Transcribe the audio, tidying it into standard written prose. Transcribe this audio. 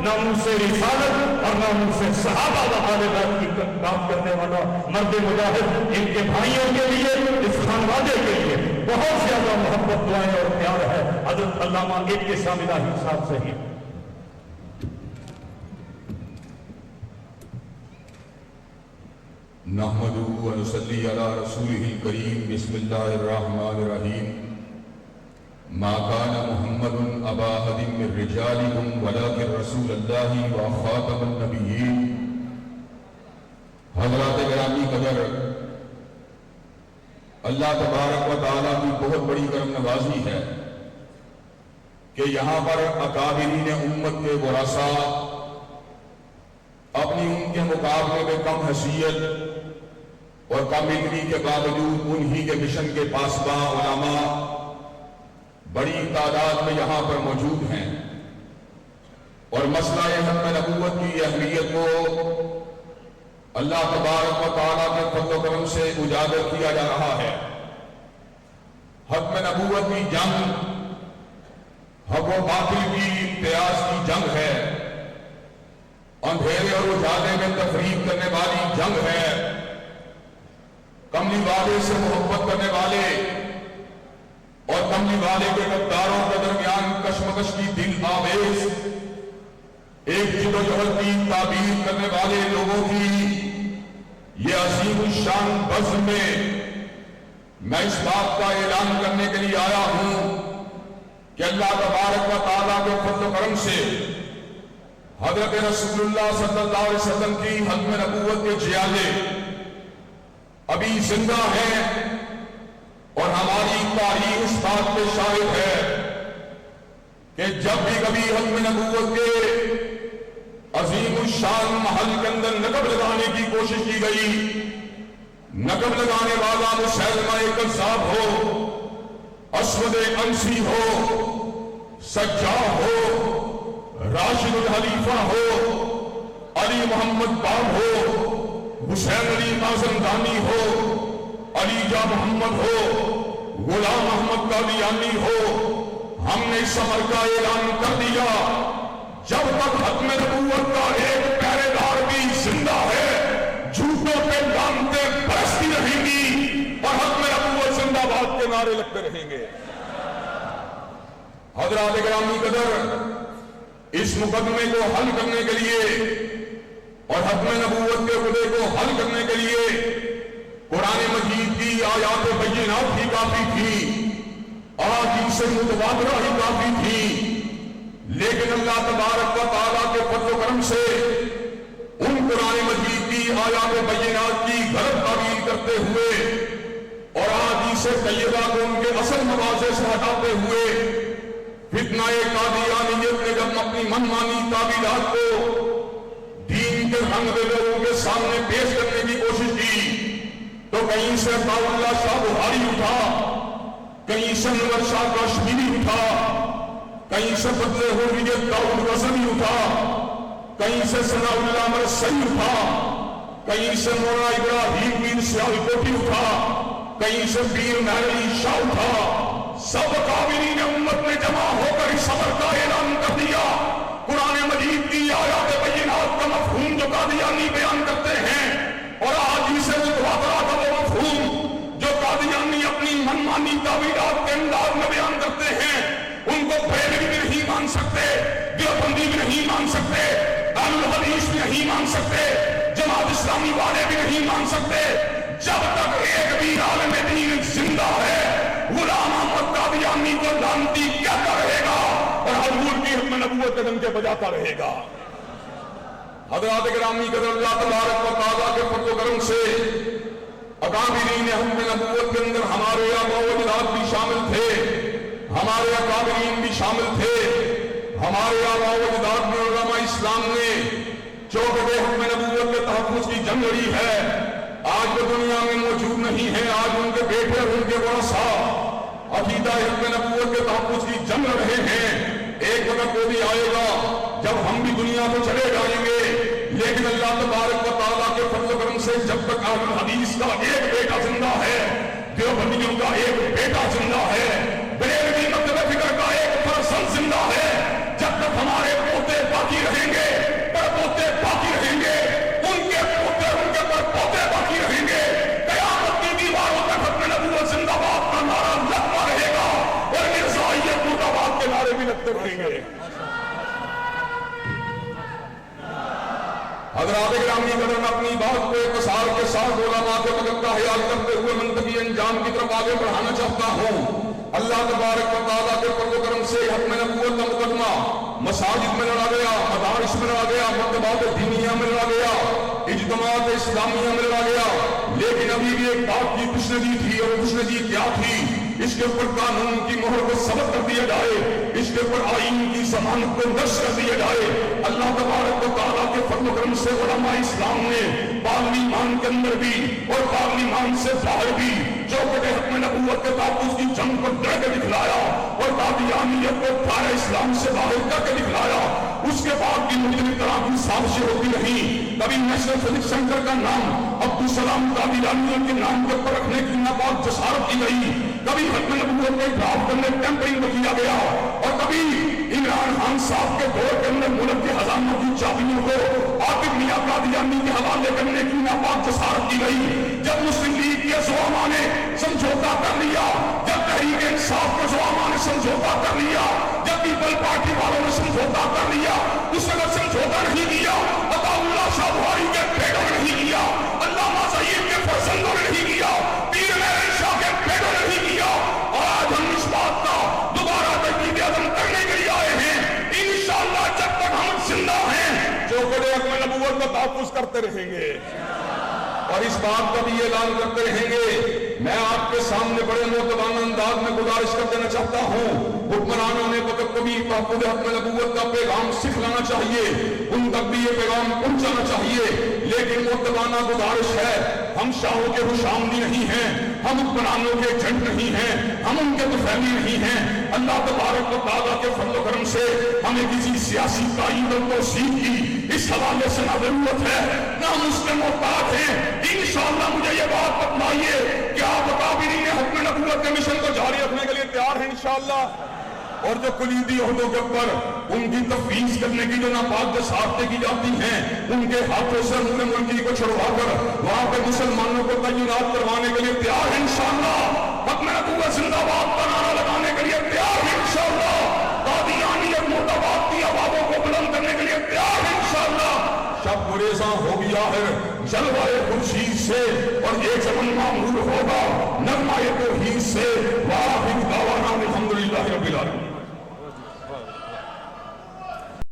नामूस रिसालत और नामूस सहाबा व आले बैत की बात करने वाला मर्द मुजाहिद, इनके भाइयों के लिए, इस खानवादे के लिए बहुत ज्यादा मोहब्बत, दुआएं और प्यार है। हजरत अल्लामा इब्तिसाम इलाही साहब से ही नहमदुहु व नुसल्ली अला रसूलिहिल करीम। बिस्मिल्लाहिर रहमानिर रहीम। मा काना मुहम्मदुन अबा अहदिम मिर रिजालिकुम वलाकिन रसूलुल्लाहि व खातमुन नबिय्यीन। हज़रात गिरामी कदर, अल्लाह तबारक व तआला की बहुत बड़ी करम नवाजी है कि यहाँ पर अकाबिरीन उम्मत के वरासा अपनी उनके मुकाबले में कम हैसियत और कम इल्मी के बावजूद उन्हीं के मिशन के पासबा उलमा बड़ी तादाद में यहाँ पर मौजूद हैं और मसला खत्म नबूवत की अहमियत को अल्लाह तबारक व तआला के फज़्ल व करम से उजागर किया जा रहा है। खत्म नबूवत की जंग हक व बातिल की इम्तियाज की जंग है, अंधेरे और उजाले में तफरीक करने वाली जंग है, कमली वाले से मोहब्बत करने वाले और कमली वाले के गद्दारों के दरमियान कशमकश की दिल आवेज एक जिदोजहद की ताबीर करने वाले लोगों की ये अजीम शान बज़्म में मैं इस बात का ऐलान करने के लिए आया हूं कि अल्लाह तबारक व तआला के फज़्ल व करम से हज़रत रसूलुल्लाह सल्लल्लाहु अलैहि वसल्लम की खत्म नबूवत के जियादे अभी जिंदा है और हमारी तारीख इस बात पे शाहिद है कि जब भी कभी खत्म नबूवत के अजीम शान महल के अंदर नकब लगाने की कोशिश की गई, नकब लगाने वाला मुसैलमा कज़्ज़ाब हो, अस्वद अंसी हो, सज्जाद हो, राशिदुल खलीफा हो, अली मोहम्मद बाब हो, हुसैन अली आज़मदानी हो, अलीजा मोहम्मद हो, गुलाम अहमद कादियानी हो, हमने इस सफर का ऐलान कर दिया जब तक खत्म नबूवत का एक पहरेदार भी जिंदा है झूठों पे लानतें बरसती रहेंगी और खत्म नबूवत जिंदाबाद के नारे लगते रहेंगे। हज़रात गिरामी कदर, इस मुकदमे को हल करने के लिए और खत्म नबूवत के खुदे को हल करने के लिए कुरान मजीद की आयात बय्यिनात ही काफी थी, अहादीस मुतवातिरा ही काफी थी, लेकिन अल्लाह तबारक व तआला के फज़्ल व करम से उन कुरान मजीद की आयात बय्यिनात की गलत तावील करते हुए और अहादीस तय्यबा को उनके असल मवाज़े से हटाते हुए फितनाए कादियानियत ने जब अपनी मनमानी तावीलात को दीन के रंग में लोगों के सामने पेश करने की कोशिश की तो कहीं से अताउल्लाह शाह बुखारी उठा, कहीं से अनवर शाह काश्मीरी उठा, कहीं से बदले हुर्रियत दाऊद गज़नी उठा, कहीं से सनाउल्लाह मरसई उठा, कहीं से मौलाना इब्राहीम बीन सियालकोटी उठा, कहीं से पीर महली शाह उठा। सब काबिरीन उम्मत ने जमा होकर इस सफर का ऐलान कर दिया। कुरान मजीद की आयात बय्यिनात का मफ़हूम जो कादियानी बयान करते हैं और अहादीस मुतवातिरा का वो मफ़हूम जो कादियानी अपनी मनमानी तावीलात के अंदाज में बयान करते हैं, उनको बरेलवी भी नहीं मान सकते, देवबंदी भी नहीं मान सकते, अहलुल हदीस भी नहीं मान सकते, जमात इस्लामी वाले भी नहीं मान सकते। जब तक एक भी आलिम दीन जिंदा है गुलाम अहमद कादियानी को लानती कहता रहेगा और हुजूर की खत्म नबूवत के डंके बजाता रहेगा। हज़रात गिरामी कदर, अल्लाह तबारक व तआला के फज़्ल व करम से अकाबिरीन खत्म नबूवत के अंदर हमारे आबा व अजदाद भी शामिल थे, हमारे अकाबिरीन भी शामिल थे, हमारे आबा व अजदाद में उलमा इस्लाम ने चौबे खत्म नबूवत के तहफ़्फ़ुज़ की जंग लड़ी है। आज वो दुनिया में मौजूद नहीं है, आज उनके बेटे और उनके वरसा अकीदा खत्म नबूवत के तहफ़्फ़ुज़ की जंग लड़ रहे हैं। एक वक्त वो भी आएगा जब हम भी दुनिया को चले जाएंगे, लेकिन अल्लाह तबारक व तआला के फज़्ल व करम से जब तक अहलुल हदीस का एक बेटा जिंदा है, देवबंदियों का एक बेटा जिंदा है, बरेलवी मकतब फिक्र का एक फर्जंद जिंदा है, जब तक हमारे पोते बाकी रहेंगे حضرات گرامی قدر میں اپنی بات کو اختصار کے ساتھ علماء کے مدد کا خیال کرتے ہوئے منطقی انجام کی طرف آگے بڑھانا چاہتا ہوں۔ اللہ تبارک و تعالیٰ کے فضل و کرم سے حتم نبوت کا مقدمہ مساجد میں لڑا گیا، مدارس میں لڑا گیا، مکتبات دینیہ میں لڑا گیا، اجتماعات اسلامیہ میں لڑا گیا، لیکن ابھی بھی ایک بات کی تشنگی تھی، اور تشنگی کیا تھی؟ اس کے اوپر قانون کی مہر کو ثبت کر دیا جائے، اس کے اوپر آئین کی ضمانت کو نشر کر دیا جائے۔ اللہ تبارک و تعالیٰ کے فضل و کرم سے علماء اسلام نے پارلیمان کے اندر بھی اور پارلیمان سے باہر بھی چوکھٹ حتم نبوت کے تحفظ کی جنگ کو لڑ کے دکھلایا اور قادیانیت کو دائرہ اسلام سے باہر کر کے دکھلایا۔ اس کے بعد بھی مختلف طرح کی سازشیں ہوتی رہی۔ کبھی نیشنل فزکس سینٹر کا نام عبدالسلام قادیانی کے نام کے اوپر رکھنے کی ناپاک جسارت کی گئی، کبھی حتم نبوت کے ڈرافٹ کرنے ٹیمپرنگ میں کیا گیا، اور کبھی عمران خان صاحب کے دور کے اندر ملک کے خزانوں کی چابیوں کو عاقب میاں قادیانی کے حوالے کرنے کی ناپاک جسارت کی گئی۔ جب مسلم لیگ کے زعماء نے سمجھوتا کر لیا، جب تحریک انصاف کے زعماء نے سمجھوتا کر لیا، جب پیپل پارٹی والوں نے سمجھوتا کر لیا، اس وقت سمجھوتا نہیں کیا عطا اللہ شاہ بخاری کے بیٹوں نے نہیں کیا، علامہ سعید کے فرزندوں نے نہیں کیا، پیر مہر شاہ کے بیٹوں نے نہیں کیا، اور آج ہم اس بات کا دوبارہ تجدید عزم کرنے کے لیے آئے ہیں۔ انشاءاللہ جب تک ہم زندہ ہیں چوکھٹ حتم نبوت کا تحفظ کرتے رہیں گے، اور اس بات کا بھی اعلان کرتے رہیں گے۔ میں آپ کے سامنے بڑے معتبانہ انداز میں گزارش کر دینا چاہتا ہوں، حکمرانوں نے وقت کبھی تحفظ حتم نبوت کا پیغام سکھلانا چاہیے، ان تک بھی یہ پیغام پہنچانا چاہیے، لیکن معتبانہ گزارش ہے، ہم شاہوں کے خوشامدی نہیں ہیں، ہم حکمرانوں کے ایجنٹ نہیں ہیں، ہم ان کے طفیلی نہیں ہیں۔ اللہ تبارک و تعالیٰ کے فضل و کرم سے ہمیں کسی سیاسی تائید و توثیق کی اس حوالے سے نہ ضرورت ہے نہ ہم اس کے محتاج ہیں۔ انشاءاللہ مجھے یہ بات بتلائیے کہ آپ اکابرین حتم نبوت کے مشن کو جاری رکھنے کے لیے تیار ہیں انشاءاللہ، اور جو کلیدی عہدوں کے اوپر ان کی تفویض کرنے کی جو ناپاک جسارتیں کی جاتی ہیں، ان کے ہاتھوں سے امور ملکی کو چھڑوا کر وہاں پہ مسلمانوں کو تعینات کروانے کے لیے تیار ہیں انشاءاللہ، حتم نبوت زندہ باد کا نعرہ لگانے کے لیے تیار ہیں انشاءاللہ، قادیانیت مردباد کی آوازوں کو بلند کرنے کے لیے تیار ہیں انشاءاللہ۔ شب گریزاں ہو گیا ہے جلوہ خورشید سے، اور یہ چمن معمور ہوگا نغمہ توحید سے۔ وآخر دعوانا الحمدللہ رب العالمین۔